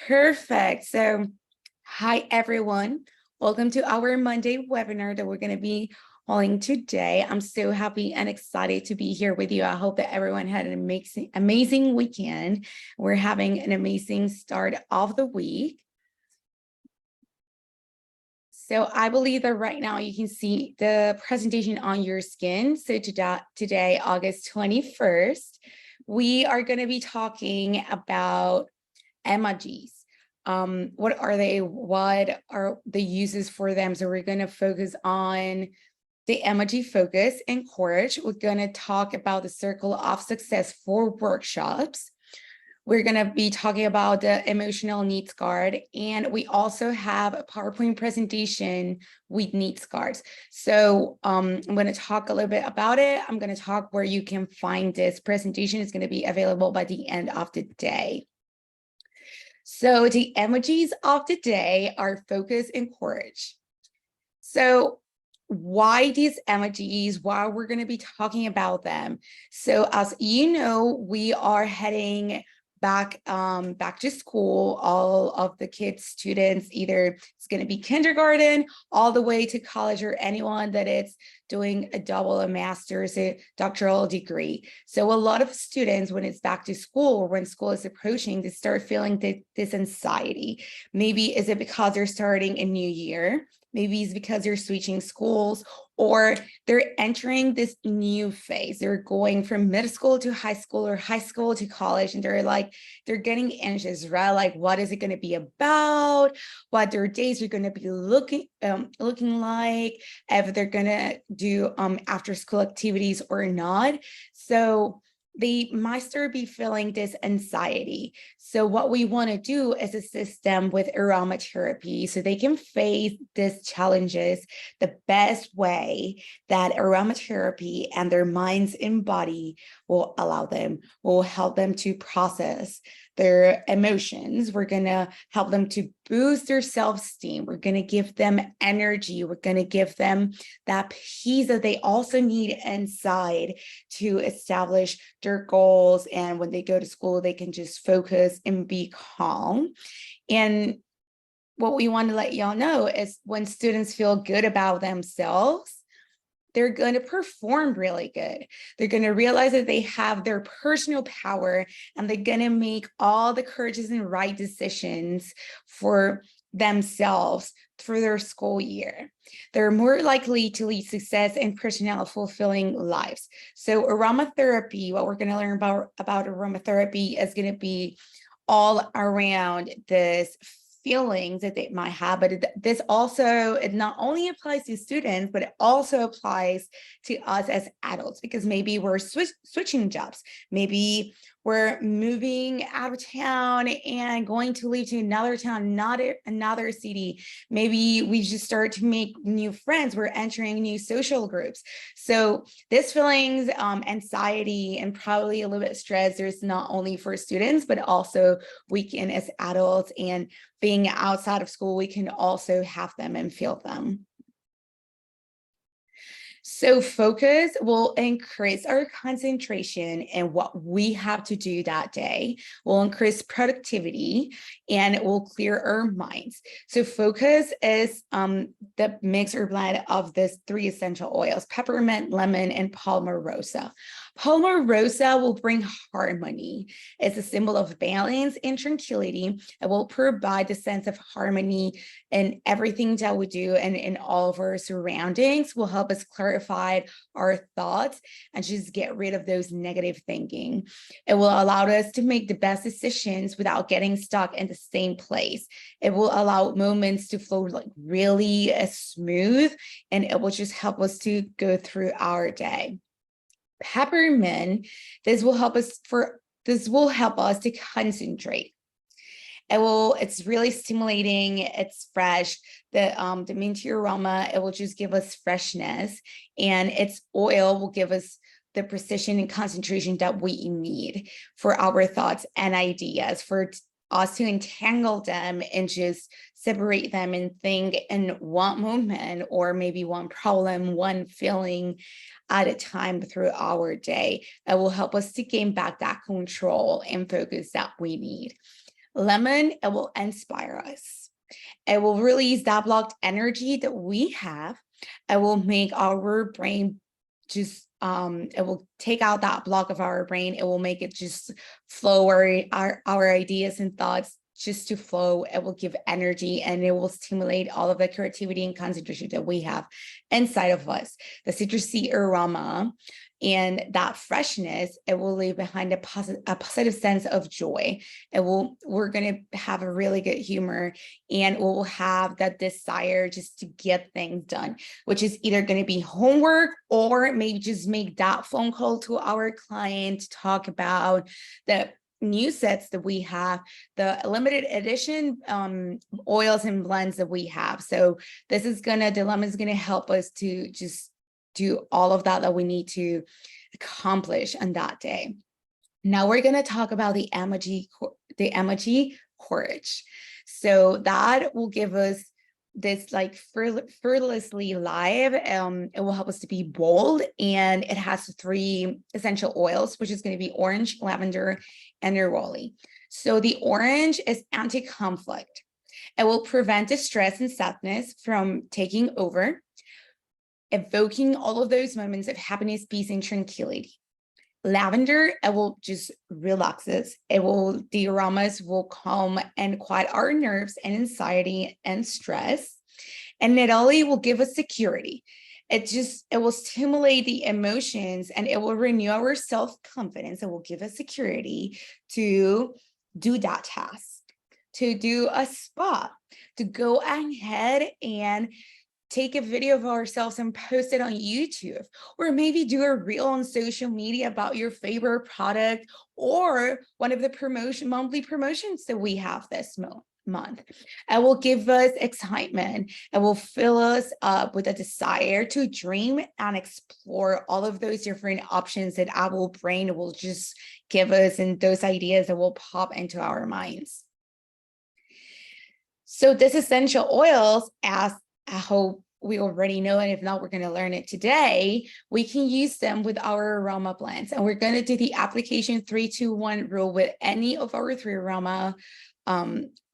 Perfect. So, hi everyone. Welcome to our Monday webinar that we're going to be holding today. I'm so happy and excited to be here with you. I hope that everyone had an amazing weekend. We're having an amazing start of the week. So I believe that right now you can see the presentation on your screen. So today, August 21st, we are going to be talking about emojis. What are they? What are the uses for them? So we're going to focus on the emoji focus and courage. We're going to talk about the circle of success for workshops. We're going to be talking about the emotional needs card, and we also have a PowerPoint presentation with needs cards. So I'm going to talk a little bit about it. I'm going to talk where you can find this presentation. It's going to be available by the end of the day. So the emojis of the day are focus and courage. So why these emojis? Why we're going to be talking about them? So as you know, we are heading back to school. All of the kids, students, either it's going to be kindergarten all the way to college, or anyone that is doing a master's, a doctoral degree. So a lot of students, when it's back to school or when school is approaching, they start feeling this anxiety. Maybe is it because they're starting a new year? Maybe it's because they're switching schools, or they're entering this new phase. They're going from middle school to high school, or high school to college, and they're getting anxious, right? Like, what is it going to be about? What their days are going to be looking like, if they're going to do after school activities or not. So they might start be feeling this anxiety. So what we want to do is assist them with aromatherapy so they can face these challenges the best way that aromatherapy and their minds and body will help them to process their emotions. We're going to help them to boost their self-esteem. We're going to give them energy. We're going to give them that peace that they also need inside to establish their goals. And when they go to school, they can just focus and be calm. And what we want to let y'all know is when students feel good about themselves, they're going to perform really good. They're going to realize that they have their personal power, and they're going to make all the courageous and right decisions for themselves through their school year. They're more likely to lead success and personal fulfilling lives. So aromatherapy, what we're going to learn about aromatherapy is going to be all around this feelings that they might have, but this also, it not only applies to students, but it also applies to us as adults, because maybe we're switching jobs. Maybe we're moving out of town and going to leave to another town, not another city. Maybe we just start to make new friends. We're entering new social groups. So this feelings, anxiety, and probably a little bit stress, there's not only for students, but also we can as adults, and being outside of school, we can also have them and feel them. So focus will increase our concentration and what we have to do that day, will increase productivity, and it will clear our minds. So focus is the mix or blend of these 3 essential oils: peppermint, lemon, and palmarosa. Palmarosa will bring harmony. It's a symbol of balance and tranquility. It will provide the sense of harmony in everything that we do and in all of our surroundings. Will help us clarify our thoughts and just get rid of those negative thinking. It will allow us to make the best decisions without getting stuck in the same place. It will allow moments to flow like really smooth, and it will just help us to go through our day. Peppermint, this will help us to concentrate. It's really stimulating, it's fresh. The minty aroma, it will just give us freshness, and its oil will give us the precision and concentration that we need for our thoughts and ideas, for us to entangle them and just separate them and think in one moment, or maybe one problem, one feeling at a time through our day. That will help us to gain back that control and focus that we need. Lemon, it will inspire us. It will release that blocked energy that we have. It will make our brain just, it will take out that block of our brain. It will make it just flow, our ideas and thoughts just to flow. It will give energy, and it will stimulate all of the creativity and concentration that we have inside of us. The citrusy aroma and that freshness, it will leave behind a positive sense of joy. We're going to have a really good humor, and we'll have that desire just to get things done, which is either going to be homework, or maybe just make that phone call to our client to talk about the new sets that we have, the limited edition oils and blends that we have. So the lemon is gonna help us to just do all of that we need to accomplish on that day. Now we're going to talk about the emoji courage. So that will give us this like fearlessly live. It will help us to be bold, and it has 3 essential oils, which is going to be orange, lavender, and neroli. So the orange is anti-conflict. It will prevent distress and sadness from taking over, evoking all of those moments of happiness, peace, and tranquility. Lavender, it will just relax us. The aromas will calm and quiet our nerves and anxiety and stress. And neroli will give us security. It will stimulate the emotions, and it will renew our self-confidence. It will give us security to do that task, to do a spa, to go ahead and take a video of ourselves and post it on YouTube, or maybe do a reel on social media about your favorite product, or one of the monthly promotions that we have this month. It will give us excitement. It will fill us up with a desire to dream and explore all of those different options that our brain will just give us, and those ideas that will pop into our minds. So this essential oils, as I hope we already know, and if not, we're going to learn it today, we can use them with our aroma blends. And we're going to do the application 3-2-1 rule with any of our 3 aroma,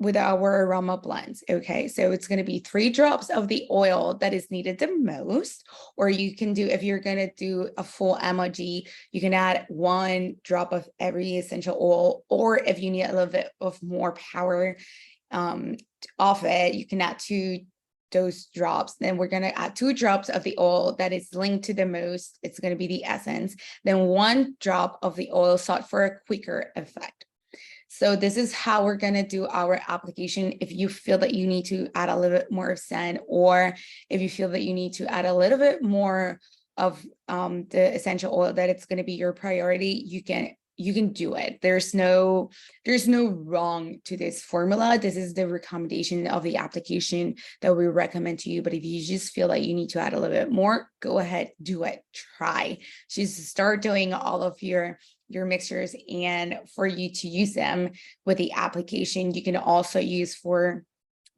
with our aroma blends. Okay, so it's going to be 3 drops of the oil that is needed the most, or you can do, if you're going to do a full emoji, you can add 1 drop of every essential oil, or if you need a little bit of more power off it, you can add 2 those drops. Then we're going to add 2 drops of the oil that is linked to the most. It's going to be the essence. Then 1 drop of the oil salt for a quicker effect. So this is how we're going to do our application. If you feel that you need to add a little bit more of scent, or if you feel that you need to add a little bit more of the essential oil, that it's going to be your priority, you can do it. There's no wrong to this formula. This is the recommendation of the application that we recommend to you. But if you just feel like you need to add a little bit more, go ahead, do it, try. Just start doing all of your mixtures, and for you to use them with the application, you can also use for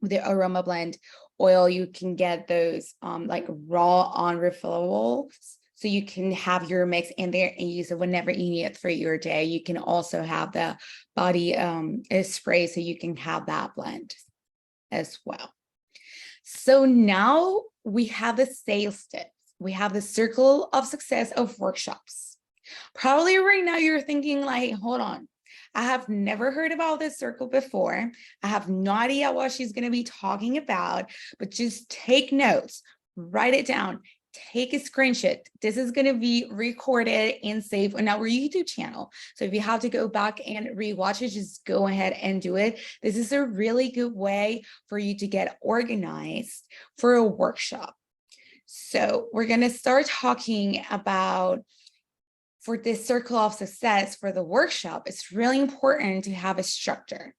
the aroma blend oil. You can get those like raw on refillables. So you can have your mix in there and use it whenever you need it for your day. You can also have the body spray, so you can have that blend as well. So now we have the sales tips. We have the circle of success of workshops. Probably right now you're thinking like, hold on, I have never heard about this circle before. I have no idea what she's going to be talking about, but just take notes, write it down. Take a screenshot. This is going to be recorded and saved on our YouTube channel. So if you have to go back and rewatch it, just go ahead and do it. This is a really good way for you to get organized for a workshop. So we're going to start talking about, for this circle of success for the workshop, it's really important to have a structure,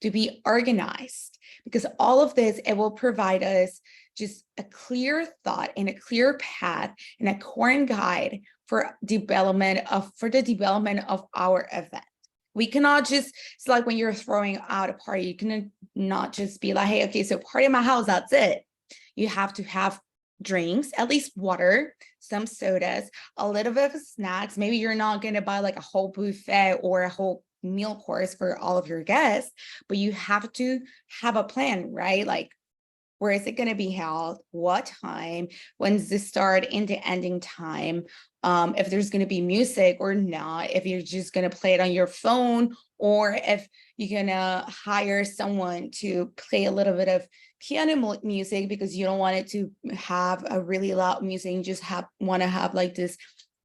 to be organized, because all of this, it will provide us just a clear thought and a clear path and a current guide for the development of our event. We cannot just, it's like when you're throwing out a party, you can not just be like, hey, okay, so party at my house, that's it. You have to have drinks, at least water, some sodas, a little bit of snacks. Maybe you're not going to buy like a whole buffet or a whole meal course for all of your guests, but you have to have a plan, right? Like, where is it going to be held? What time? When's the start and the ending time? If there's going to be music or not, if you're just going to play it on your phone, or if you're going to hire someone to play a little bit of piano music because you don't want it to have a really loud music. You just want to have like this,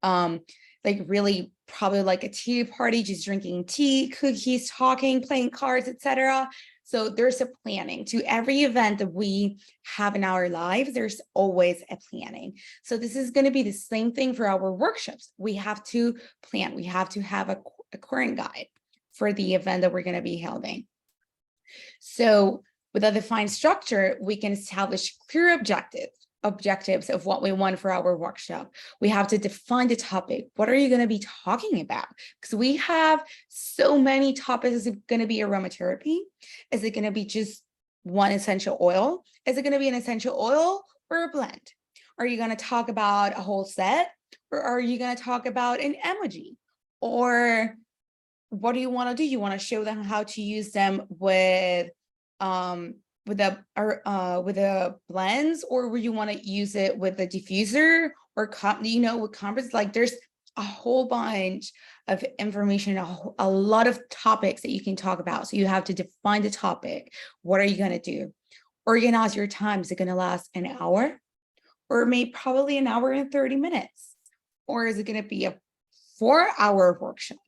like really probably like a tea party, just drinking tea, cookies, talking, playing cards, etc. So there's a planning to every event that we have in our lives. There's always a planning. So this is going to be the same thing for our workshops. We have to plan. We have to have a current guide for the event that we're going to be holding. So with a defined structure, we can establish clear objectives of what we want for our workshop. We have to define the topic. What are you going to be talking about? Because we have so many topics. Is it going to be aromatherapy? Is it going to be just one essential oil? Is it going to be an essential oil or a blend? Are you going to talk about a whole set, or are you going to talk about an emoji? Or what do you want to do? You want to show them how to use them with the blends, or would you want to use it with the diffuser, or with composites? Like, there's a whole bunch of information, a lot of topics that you can talk about. So you have to define the topic. What are you going to do? Organize your time. Is it going to last an hour, or maybe probably an hour and 30 minutes? Or is it going to be a 4-hour workshop?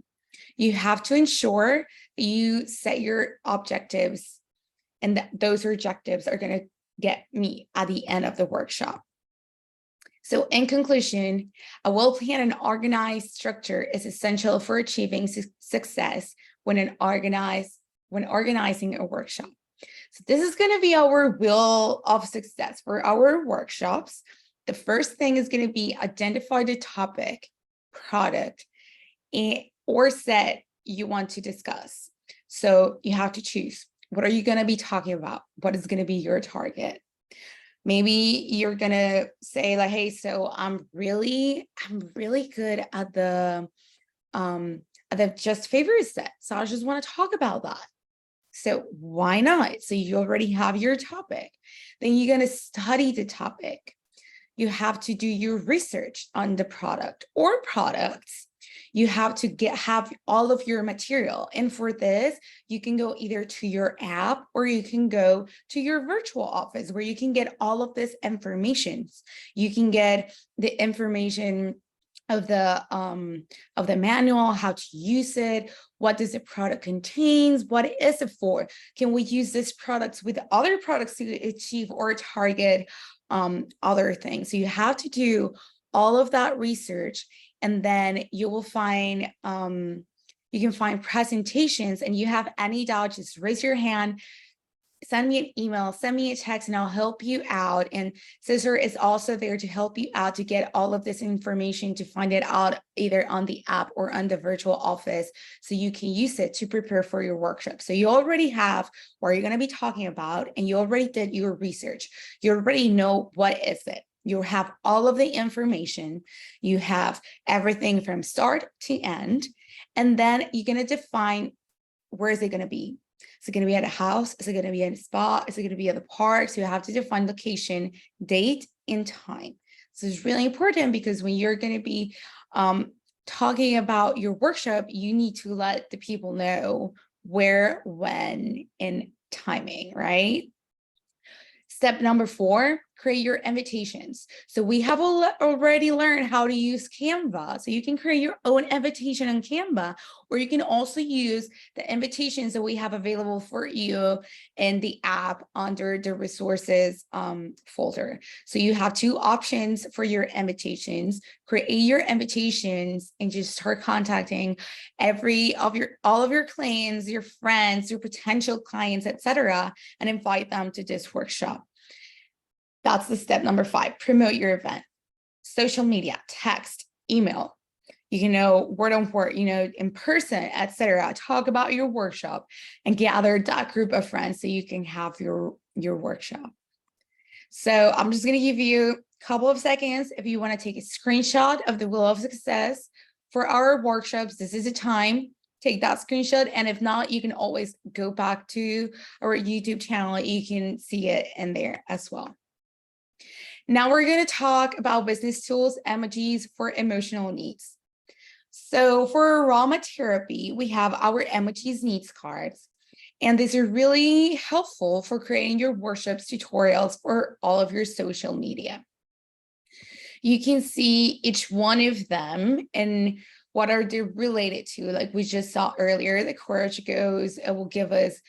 You have to ensure that you set your objectives, and that those objectives are going to get meet at the end of the workshop. So in conclusion, a well-planned and organized structure is essential for achieving success when organizing a workshop. So this is going to be our wheel of success for our workshops. The first thing is going to be identify the topic, product, or set you want to discuss. So you have to choose. What are you going to be talking about? What is going to be your target? Maybe you're going to say like, hey, so I'm really good at the just favorite set. So I just want to talk about that. So why not? So you already have your topic. Then you're going to study the topic. You have to do your research on the product or products. You have to have all of your material. And for this, you can go either to your app, or you can go to your virtual office where you can get all of this information. You can get the information of the manual, how to use it, what does the product contains, what is it for? Can we use this product with other products to achieve or target other things? So you have to do all of that research. And then you will find, you can find presentations, and you have any doubt, just raise your hand, send me an email, send me a text, and I'll help you out. And Cesar is also there to help you out to get all of this information, to find it out either on the app or on the virtual office, so you can use it to prepare for your workshop. So you already have what you're going to be talking about, and you already did your research. You already know what is it. You have all of the information. You have everything from start to end. And then you're going to define, where is it going to be? Is it going to be at a house? Is it going to be at a spa? Is it going to be at the park? So you have to define location, date, and time. So it's really important, because when you're going to be talking about your workshop, you need to let the people know where, when, and timing, right? Step number 4, create your invitations. So we have already learned how to use Canva. So you can create your own invitation on Canva, or you can also use the invitations that we have available for you in the app under the resources folder. So you have 2 options for your invitations. Create your invitations and just start contacting all of your clients, your friends, your potential clients, etc., and invite them to this workshop. That's the step number 5, promote your event. Social media, text, email, word on word, in person, etc. Talk about your workshop and gather that group of friends so you can have your workshop. So I'm just going to give you a couple of seconds. If you want to take a screenshot of the Wheel of Success for our workshops, this is the time. take that screenshot. And if not, you can always go back to our YouTube channel. You can see it in there as well. Now we're going to talk about business tools, emojis for emotional needs. So for aromatherapy, we have our Emojis needs cards. And these are really helpful for creating your workshops, tutorials for all of your social media. You can see each one of them and what are they related to. Like we just saw earlier, the courage goes, it will give us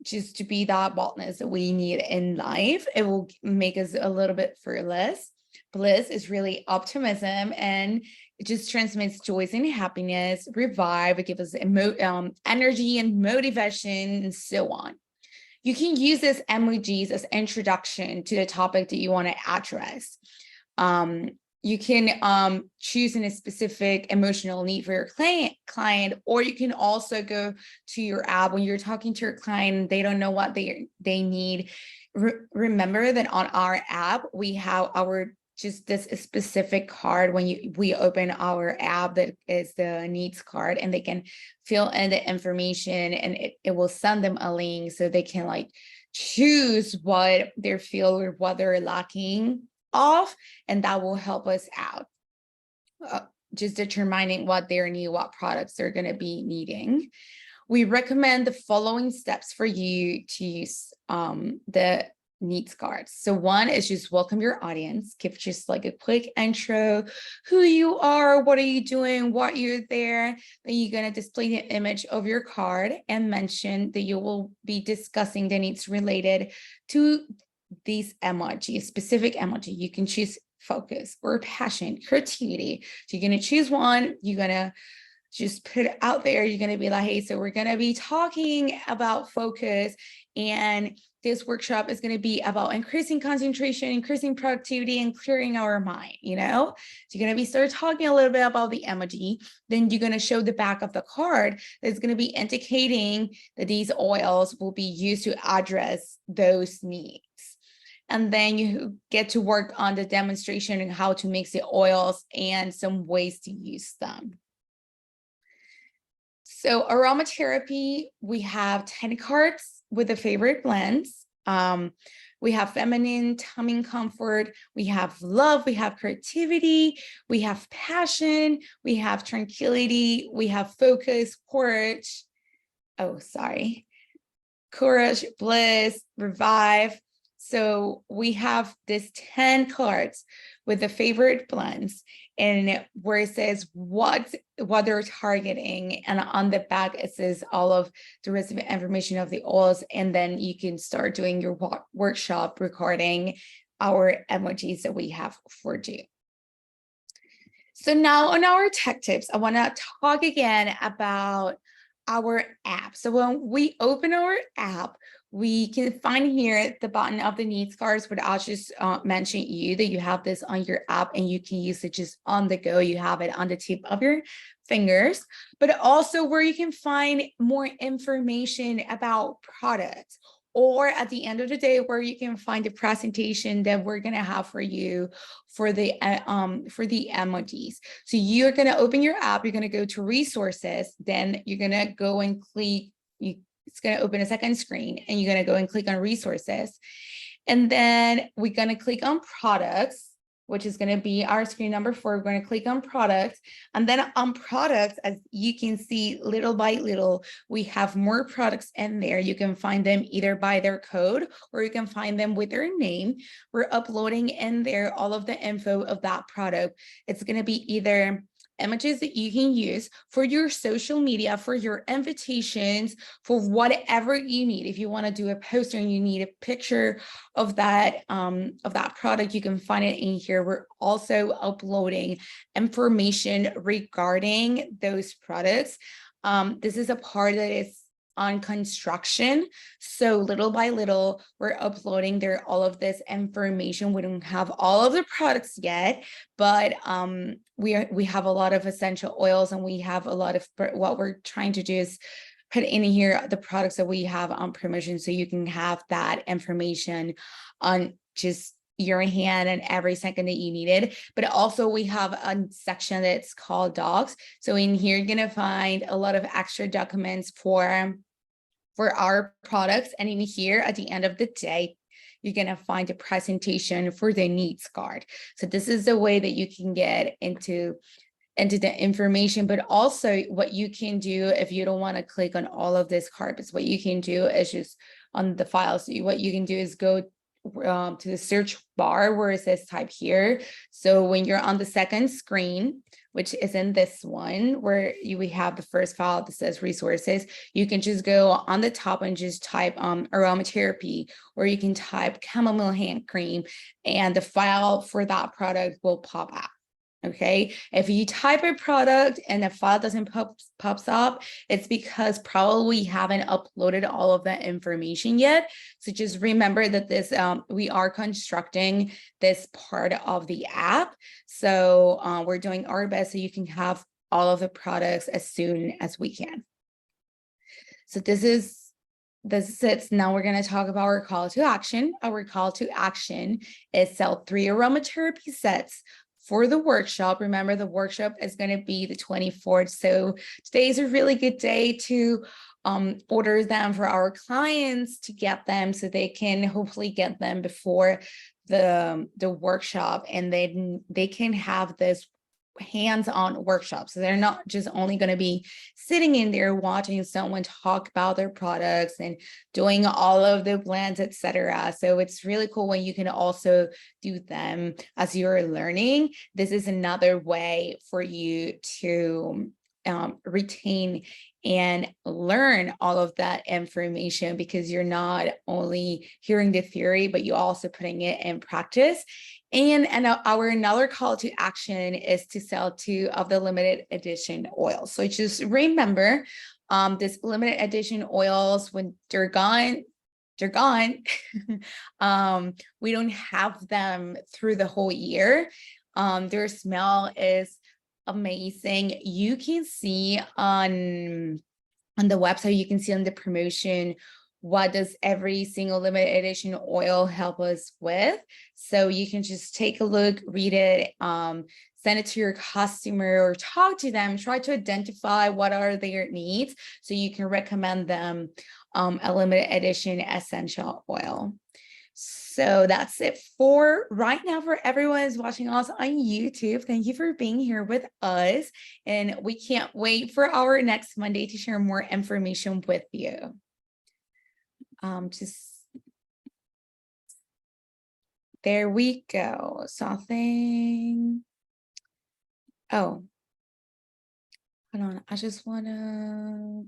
just to be that boldness that we need in life. It will make us a little bit fearless. Bliss is really optimism, and it just transmits joy and happiness. Revive, it gives us energy and motivation and so on. You can use this emojis as introduction to the topic that you want to address. You can choose a specific emotional need for your client, or you can also go to your app when you're talking to your client, they don't know what they need. Remember that on our app, we have our just this specific card when we open our app that is the needs card, and they can fill in the information, and it will send them a link so they can like choose what they feel or what they're lacking of, and that will help us out. Just determining what they need, what products they're going to be needing. We recommend the following steps for you to use the needs cards. So one is just welcome your audience, give just like a quick intro, who you are, what are you doing, what you're there. Then you're going to display the image of your card and mention that you will be discussing the needs related to these emojis, specific emoji. You can choose focus or passion, creativity. So you're going to choose one, you're going to just put it out there. You're going to be like, hey, so we're going to be talking about focus, and this workshop is going to be about increasing concentration, increasing productivity, and clearing our mind, you know? So you're going to be start talking a little bit about the emoji. Then you're going to show the back of the card that's going to be indicating that these oils will be used to address those needs. And then you get to work on the demonstration and how to mix the oils and some ways to use them. So aromatherapy, we have 10 cards with a favorite blends. We have feminine, calming comfort, we have love, we have creativity, we have passion, we have tranquility, we have focus, courage. Courage, bliss, revive. So we have this 10 cards with the favorite blends, and where it says what they're targeting, and on the back it says all of the rest of the information of the oils, and then you can start doing your workshop recording our emojis that we have for you. So now on our tech tips, I want to talk again about our app. So when we open our app, we can find here at the bottom of the needs cards, but I'll just mention that you have this on your app and you can use it just on the go. You have it on the tip of your fingers, but also where you can find more information about products, or at the end of the day, where you can find the presentation that we're going to have for you for the emojis. So you're going to open your app, you're going to go to resources, then you're going to go and click, it's going to open a second screen, and you're going to go and click on resources. And then we're going to click on products, which is going to be our screen number 4. We're going to click on products. And then on products, as you can see, little by little, we have more products in there. You can find them either by their code, or you can find them with their name. We're uploading in there all of the info of that product. It's going to be either images that you can use for your social media, for your invitations, for whatever you need. If you want to do a poster and you need a picture of that product, you can find it in here. We're also uploading information regarding those products. This is a part that is on construction, so little by little we're uploading there all of this information. We don't have all of the products yet, but we have a lot of essential oils, and we have a lot of what we're trying to do is put in here the products that we have on promotion, so you can have that information on just your hand and every second that you needed. But also we have a section that's called docs. So in here, you're gonna find a lot of extra documents for our products. And in here, at the end of the day, you're gonna find a presentation for the needs card. So this is the way that you can get into the information, but also what you can do if you don't want to click on all of this carpets, what you can do is just on the files, what you can do is go to the search bar where it says type here. So when you're on the second screen, which is in this one, where we have the first file that says resources, you can just go on the top and just type aromatherapy, or you can type chamomile hand cream, and the file for that product will pop out. Okay, if you type a product and the file doesn't pops up, it's because probably you haven't uploaded all of that information yet. So just remember that this we are constructing this part of the app. So we're doing our best so you can have all of the products as soon as we can. So this is it. Now we're going to talk about our call to action. Our call to action is sell 3 aromatherapy sets for the workshop. Remember, the workshop is going to be the 24th. So today is a really good day to order them for our clients, to get them so they can hopefully get them before the workshop, and then they can have this hands-on workshop. So they're not just only going to be sitting in there watching someone talk about their products and doing all of the blends, etc. So it's really cool when you can also do them as you're learning. This is another way for you to retain and learn all of that information, because you're not only hearing the theory, but you're also putting it in practice. And our another call to action is to sell 2 of the limited edition oils. So just remember, this limited edition oils, when they're gone, they're gone. We don't have them through the whole year. Their smell is amazing. You can see on the website, you can see on the promotion, what does every single limited edition oil help us with. So you can just take a look, read it, send it to your customer or talk to them, try to identify what are their needs so you can recommend them a limited edition essential oil. So that's it for right now for everyone who's watching us on YouTube. Thank you for being here with us. And we can't wait for our next Monday to share more information with you. There we go. Something. Oh, hold on. I just want to